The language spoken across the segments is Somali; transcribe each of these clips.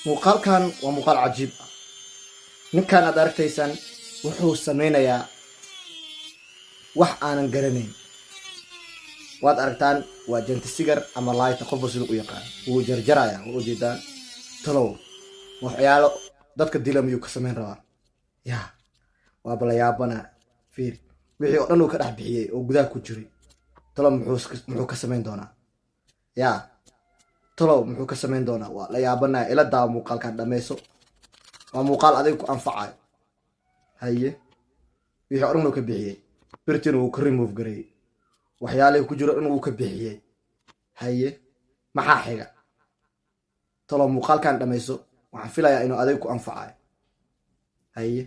muuqaalkan waa muuqaal cajiib ah. ninkan aad aragtaysaan wuxuu sameynayaa wax aanan garanayn. waad aragtaan waa janti sigar ama laayta qofba sida u yaqaan. wuu jarjarayaa, waa ujeedaan. talow waxyaalo dadka dila miyuu ka samayn rabaa? yaa waa bala yaabana. fiir wixii oo dhan uu ka dhex bixiyey oo gudaha ku jiray. talow muxuu ka samayn doonaa? yaa talow muxuu ka samayn doonaa? waa la yaabanaya. ila daa muuqaalkan dhammayso. waa muuqaal adiga ku anfacayo. haye wixii oo dhan uu ka bixiyey. birtina wuu ka remove gareeyey. waxyaalihii ku jiro dhan wuu ka bixiyey. haye maxaa xiga? talow muuqaalkan dhammayso. waxaan filayaa inuu adiga ku anfacayo. haye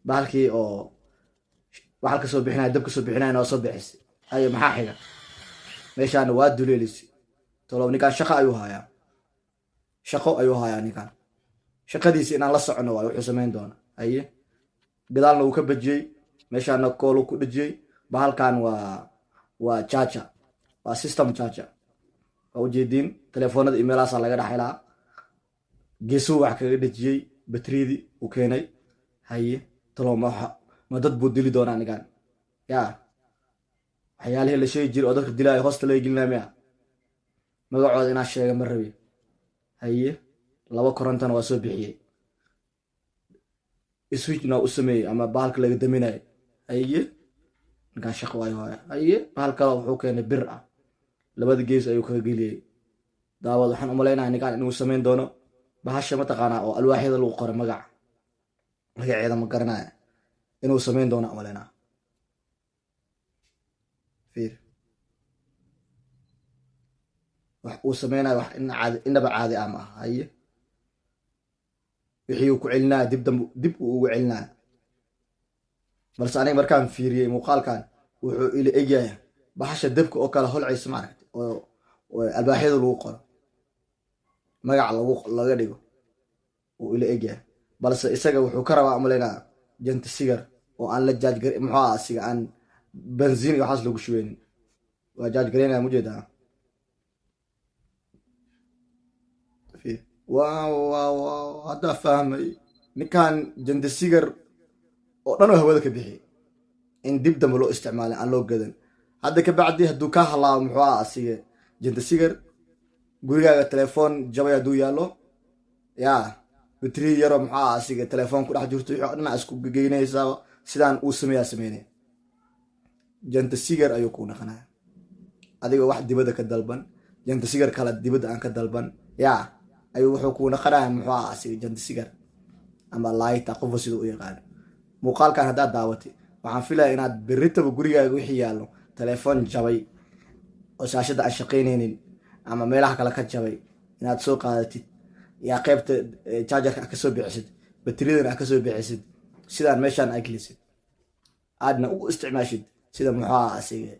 bahalkii oo waxal ka soo bixinaya, dab ka soo bixinaya oo soo bixisay. haye maxaa xiga? meeshaana waa duleelisi. talow ninkaan shaqo ayuu hayaa. shaqo ayuu hayaa ninkaan. shaqadiisi inaan la socono waa wuxuu samayn doona. haye gadaalna wuu ka bajiyey. meeshaana koolu ku dhejiyey. bahalkan waa charger, waa system charger. waa ujeediin telefoonada emailaasaa laga dhaxilaa. geesuu wax kaga dhejiyey. batriidii uu keenay. haye talow ma dad buu dili doonaa ninkaan? yaa waxyaalihii la sheegi jiray oo dadka dilaayo hoosta laga gelinaa miya? magacooda inaa sheega ma rabi. haye 2 korontana waa soo bixiyey. switchna u sameeyey ama bahalka laga daminayo. haye ninkaan shaqo waayo haya. haye bahal kale wuxuu keenay bir ah. 2 gees ayuu kaga geliyey. daawad waxaan u malaynayaa ninkaan inuu samayn doono bahasha mataqaanaa oo alwaaxyada lagu qoray magaceeda ma garanaya. inuu samayn doono u malaynaa. fiir wax uu sameynayo wax inaba caadi ah ma aha. haye wixii uu ku celinaya dib uu ugu celinaya. balse aniga markaan fiiriyey muuqaalkan wuxuu ila egyahay bahasha dabka oo kale holcaysa maaragtay oo albaaxyada lagu qoro magac laga dhigo uu ila egyahay. balse isaga wuxuu ka rabaa umalaynaa janti sigar oo aan la jaaj gar muxuu ah asiga aan benziin iyo waxaas lagu shubeynin. waa jaaj gareynaya mujeedaa. waaw haddaa fahmay. ninkan janti sigar oo dhan oo hawada ka bixiyay in dib dambe loo isticmaalin, aan loo gadan. hadda ka bacdi hadduu ka halaabo muxuu ah asiga janti sigar, gurigaaga telefoon jabay hadduu yaallo, yaa batri yaro muxuu ah asiga telefoon ku dhex jirto wixii oo dhan isku gegeynaysaa. sidaan uu sameynay janti sigar ayuu ku naqanaya. adiga wax dibadda ka dalban, janti sigar kale dibadda aan ka dalban, yaa ayuu wuxuu ku naqanaya muxuu ah asiga janti sigar ama laayta qofba sida u yaqaan. muuqaalkan haddaad daawatay waxaan filayaa inaad berritaba gurigaaga wixii yaallo telefoon jabay oo shaashadda aan shaqaynaynin ama meelaha kale ka jabay inaad soo qaadatid. yaa qaybta chargerka aad ka soo bixisid, batriyadan aad ka soo bixisid, sidaan meeshaan aad gelisid aadna ugu isticmaashid sida muxuu ah asiga